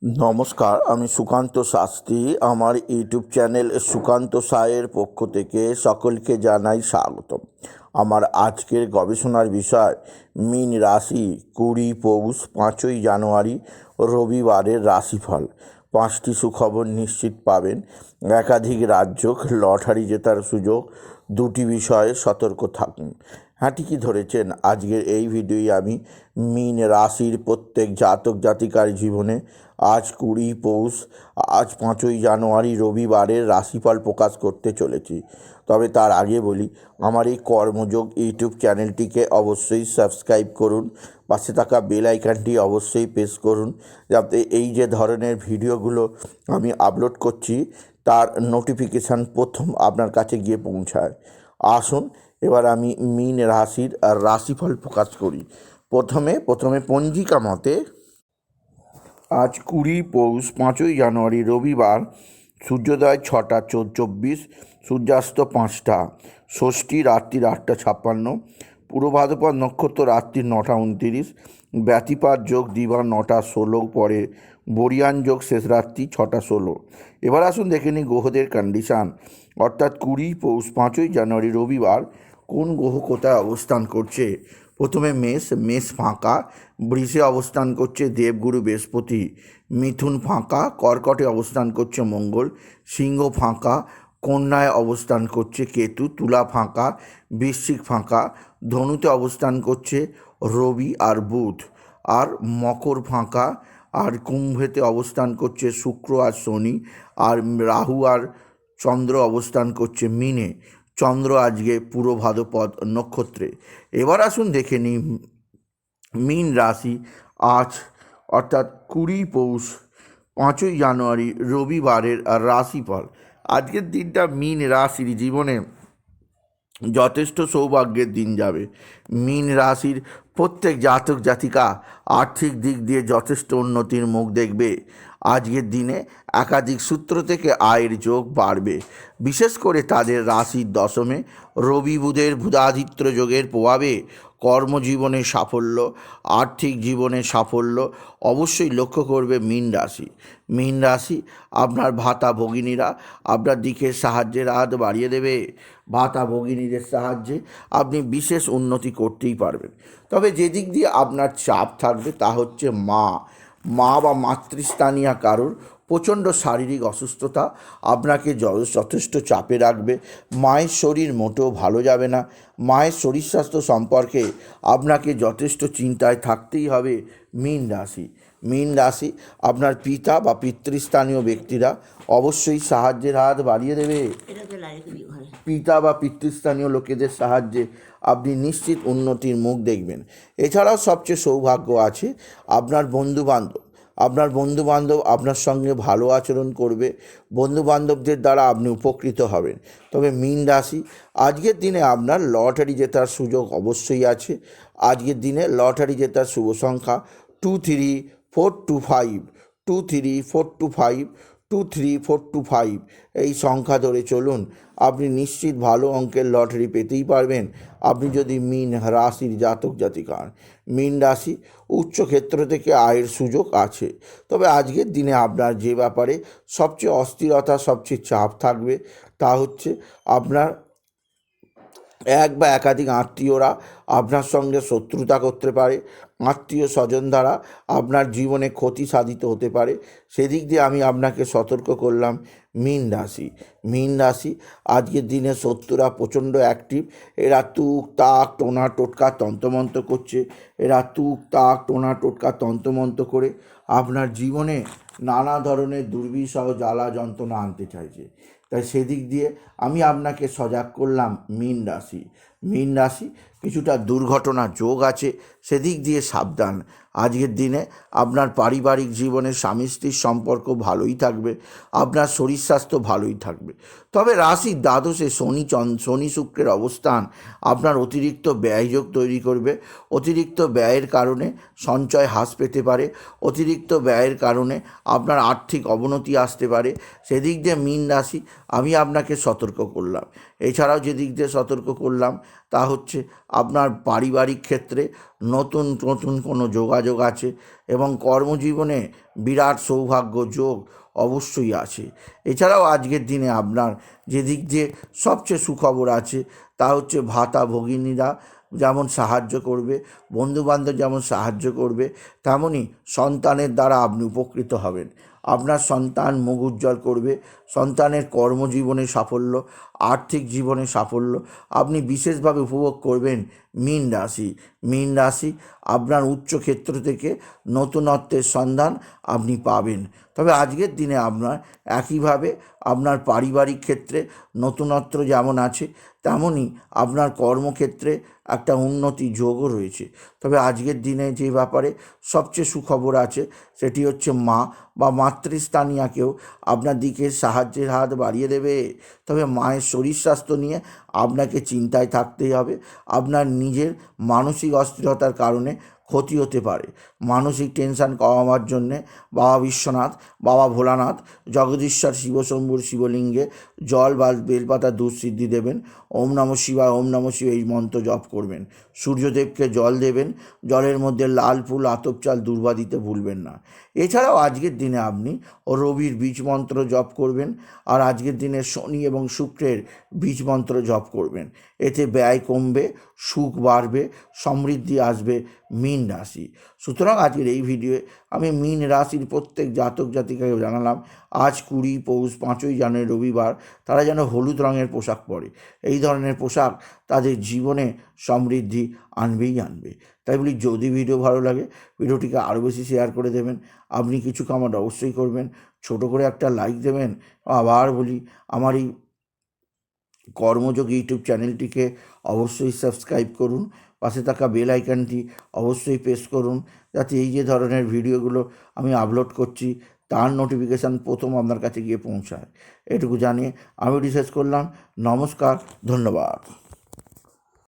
নমস্কার, আমি সুকান্ত শাস্ত্রী। আমার ইউটিউব চ্যানেল সুকান্ত সায়ের পক্ষ থেকে সকলকে জানাই স্বাগতম। আমার আজকের গবেষণার বিষয় মীন রাশি 20 পৌষ 5ই জানুয়ারি রবিবারের রাশিফল। 5টি সুখবর নিশ্চিত পাবেন, একাধিক রাজ্য, লটারি জেতার সুযোগ, 2টি বিষয়ে সতর্ক থাকুন। হ্যাঁ, ঠিকই ধরেছেন। আজকের এই ভিডিওয় আমি মীন রাশির প্রত্যেক জাতক জাতিকার জীবনে আজ 20 পৌষ, আজ 5ই জানুয়ারি রবিবারের রাশিফল প্রকাশ করতে চলেছি। তবে তার আগে বলি, আমার এই কর্মযোগ ইউটিউব চ্যানেলটিকে অবশ্যই সাবস্ক্রাইব করুন, পাশে থাকা বেল আইকনটি অবশ্যই প্রেস করুন, যাতে এই যে ধরনের ভিডিওগুলো আমি আপলোড করছি তার নোটিফিকেশান প্রথম আপনার কাছে গিয়ে পৌঁছায়। আসুন এবার আমি মীন রাশির রাশিফল প্রকাশ করি। প্রথমে পঞ্জিকা মতে আজ 20 পৌষ 5ই জানুয়ারি রবিবার, সূর্যোদয় 6টা 24, সূর্যাস্ত 5টা, ষষ্ঠী রাত্রি 8টা 56, পূর্ব ভাদ্রপদ নক্ষত্র রাত্রি 9টা 29, ব্যতিপাত যোগ দিবা 9টা 16 পরে, বরিয়ান যোগ শেষ রাত্রি 6টা 16। এবার আসুন দেখে নিই গ্রহদের কন্ডিশান। অর্থাৎ 20 পৌষ 5ই জানুয়ারি রবিবার কোন গ্রহ কোথায় অবস্থান করছে। প্রথমে মেষ ফাঁকা, বৃষে অবস্থান করছে দেবগুরু বৃহস্পতি, মিথুন ফাঁকা, কর্কটে অবস্থান করছে মঙ্গল, সিংহ ফাঁকা, কন্যায় অবস্থান করছে কেতু, তুলা ফাঁকা, বৃশ্চিক ফাঁকা, ধনুতে অবস্থান করছে রবি আর বুধ, আর মকর ফাঁকা, আর কুম্ভেতে অবস্থান করছে শুক্র আর শনি, আর রাহু আর চন্দ্র অবস্থান করছে মীনে। চন্দ্র আজকে পূর্ব ভাদ্রপদ নক্ষত্রে। এবার আসুন দেখে নিই মীন রাশি আজ, অর্থাৎ 20 পৌষ 5ই জানুয়ারি রবিবারের রাশিফল। আজকের দিনটা মীন রাশির জীবনে যথেষ্ট সৌভাগ্যের দিন যাবে। মীন রাশির প্রত্যেক জাতক জাতিকা আর্থিক দিক দিয়ে যথেষ্ট উন্নতির মুখ দেখবে। আজকের দিনে একাধিক সূত্র থেকে আয়ের যোগ বাড়বে। বিশেষ করে তাদের রাশির দশমে রবি বুধের বুধাদিত্য যোগের প্রভাবে কর্মজীবনে সাফল্য, আর্থিক জীবনে সাফল্য অবশ্যই লক্ষ্য করবে মীন রাশি। মীন রাশি আপনার ভাতা ভগিনীরা আপনার দিকে সাহায্যের হাত বাড়িয়ে দেবে। ভাতা ভগিনীদের সাহায্যে আপনি বিশেষ উন্নতি করতেই পারবেন। তবে যে দিক দিয়ে আপনার চাপ থাকবে তা হচ্ছে মা বা মাতৃস্থানীয় কারোর প্রচণ্ড শারীরিক অসুস্থতা আপনাকে যথেষ্ট চাপে রাখবে। মায়ের শরীর মোটেও ভালো যাবে না। মায়ের শরীর স্বাস্থ্য সম্পর্কে আপনাকে যথেষ্ট চিন্তায় থাকতেই হবে। মীন রাশি আপনার পিতা বা পিতৃস্থানীয় ব্যক্তিরা অবশ্যই সাহায্যের হাত বাড়িয়ে দেবে। পিতা বা পিতৃস্থানীয় লোকেদের সাহায্যে আপনি নিশ্চিত উন্নতির মুখ দেখবেন। এছাড়াও সবচেয়ে সৌভাগ্য আছে আপনার বন্ধুবান্ধব আপনার সঙ্গে ভালো আচরণ করবে। বন্ধুবান্ধবদের দ্বারা আপনি উপকৃত হবেন। তবে মীন রাশি আজকের দিনে আপনার লটারি জেতার সুযোগ অবশ্যই আছে। আজকের দিনে লটারি জেতার শুভ সংখ্যা 23425, 23425, 23425 এই সংখ্যা ধরে চলুন, আপনি নিশ্চিত ভালো অঙ্কের লটারি পেতেই পারবেন। আপনি যদি মীন রাশির জাতক জাতিকা হন। মীন রাশি উচ্চ ক্ষেত্র থেকে আয়ের সুযোগ আছে। তবে আজকের দিনে আপনার যে ব্যাপারে সবচেয়ে অস্থিরতা, সবচেয়ে চাপ থাকবে তা হচ্ছে আপনার এক বা একাধিক আত্মীয়রা আপনার সঙ্গে শত্রুতা করতে পারে। আত্মীয় স্বজন দ্বারা আপনার জীবনে ক্ষতি সাধিত হতে পারে। সেদিক দিয়ে আমি আপনাকে সতর্ক করলাম। মীন রাশি আজকের দিনে শত্রুরা প্রচণ্ড অ্যাক্টিভ। এরা তুক তাক টোনা টোটকা তন্ত্রমন্ত্র করছে। এরা তুক তাক টোনা টোটকা তন্ত্রমন্ত্র করে আপনার জীবনে নানা ধরনের দুর্বিষহ জ্বালা যন্ত্রণা আনতে চাইছে। তাই সেদিক দিয়ে আমি আপনাকে সজাগ করলাম। মীন রাশি কিছুটা দুর্ঘটনা যোগ আছে, সেদিক দিয়ে সাবধান। আজকের দিনে আপনার পারিবারিক জীবনে স্বামী স্ত্রীর সম্পর্ক ভালোই থাকবে। আপনার শরীর স্বাস্থ্য ভালোই থাকবে। তবে রাশির দ্বাদশে শনি শুক্রের অবস্থান আপনার অতিরিক্ত ব্যয়যোগ তৈরি করবে। অতিরিক্ত ব্যয়ের কারণে সঞ্চয় হ্রাস পেতে পারে। অতিরিক্ত ব্যয়ের কারণে আপনার আর্থিক অবনতি আসতে পারে। সেদিক দিয়ে মীন রাশি আমি আপনাকে সতর্ক করলাম। এছাড়াও যে দিক দিয়ে সতর্ক করলাম তা হচ্ছে আপনার পারিবারিক ক্ষেত্রে নতুন নতুন কোনো যোগাযোগ আছে এবং কর্মজীবনে বিরাট সৌভাগ্য যোগ অবশ্যই আছে। এছাড়াও আজকের দিনে আপনার যে দিক দিয়ে সবচেয়ে সুখবর আছে তা হচ্ছে ভাতা ভগিনীরা যেমন সাহায্য করবে, বন্ধুবান্ধব যেমন সাহায্য করবে, তেমনই সন্তানের দ্বারা আপনি উপকৃত হবেন। আপনার সন্তান মুখ উজ্জ্বল করবে, সন্তানের কর্মজীবনে সাফল্য, আর্থিক জীবনে সাফল্য আপনি বিশেষভাবে উপভোগ করবেন। মীন রাশি, মীন রাশি আপনার উচ্চক্ষেত্র থেকে নতুনত্বের সন্ধান আপনি পাবেন। তবে আজকের দিনে আপনার একইভাবে আপনার পারিবারিক ক্ষেত্রে নতুনত্ব যেমন আছে তেমনই আপনার কর্মক্ষেত্রে একটা উন্নতি যোগও রয়েছে। তবে আজকের দিনে যে ব্যাপারে সবচেয়ে সুখবর আছে সেটি হচ্ছে মা বা মাতৃস্থানীয়া কেউ আপনার দিকে সাহায্যের হাত বাড়িয়ে দেবে। তবে মায়ের শরীর স্বাস্থ্য নিয়ে আপনাকে চিন্তায় থাকতেই হবে। আপনার নিজের মানসিক অস্থিরতার কারণে ক্ষতি হতে পারে। মানসিক টেনশন কমাবার জন্যে বাবা বিশ্বনাথ, বাবা ভোলানাথ, জগদীশ্বর শিবশম্ভুর শিবলিঙ্গে জল বা বেলপাতা দুঃসিদ্ধি দেবেন। ওম নমঃ শিবায়, ওম নমঃ শিবায় এই মন্ত্র জপ করবেন। সূর্যদেবকে জল দেবেন, জলের মধ্যে লাল ফুল আতপ চাল দুর্বা দিতে ভুলবেন না। এছাড়াও আজকের দিনে আপনি রবির বীজ মন্ত্র জপ করবেন, আর আজকের দিনে শনি এবং শুক্রের বীজ মন্ত্র জপ করবেন। এতে ব্যয় কমবে, সুখ বাড়বে, সমৃদ্ধি আসবে মীন রাশি। সুতরাং আজকের এই ভিডিওয়ে আমি মীন রাশির প্রত্যেক জাতক জাতিকাকে জানালাম আজ 20 পৌষ 5ই জানুয়ারি রবিবার তারা যেন হলুদ রঙের পোশাক পরে। এই ধরনের পোশাক তাদের জীবনে সমৃদ্ধি আনবেই আনবে। তাই বলি, যদি ভিডিও ভালো লাগে ভিডিওটিকে আরও বেশি শেয়ার করে দেবেন। আপনি কিছু কমেন্ট অবশ্যই করবেন, ছোট করে একটা লাইক দেবেন। আবার বলি, আমার এই কর্মযোগ ইউটিউব চ্যানেলটিকে অবশ্যই সাবস্ক্রাইব করুন, পাশে থাকা বেল আইকনটি অবশ্যই প্রেস করুন, যাতে এই যে ধরনের ভিডিওগুলো আমি আপলোড করছি তার নোটিফিকেশান প্রথম আপনার কাছে গিয়ে পৌঁছায়। এটুকু জানিয়ে আমি শেষ করলাম। নমস্কার, ধন্যবাদ।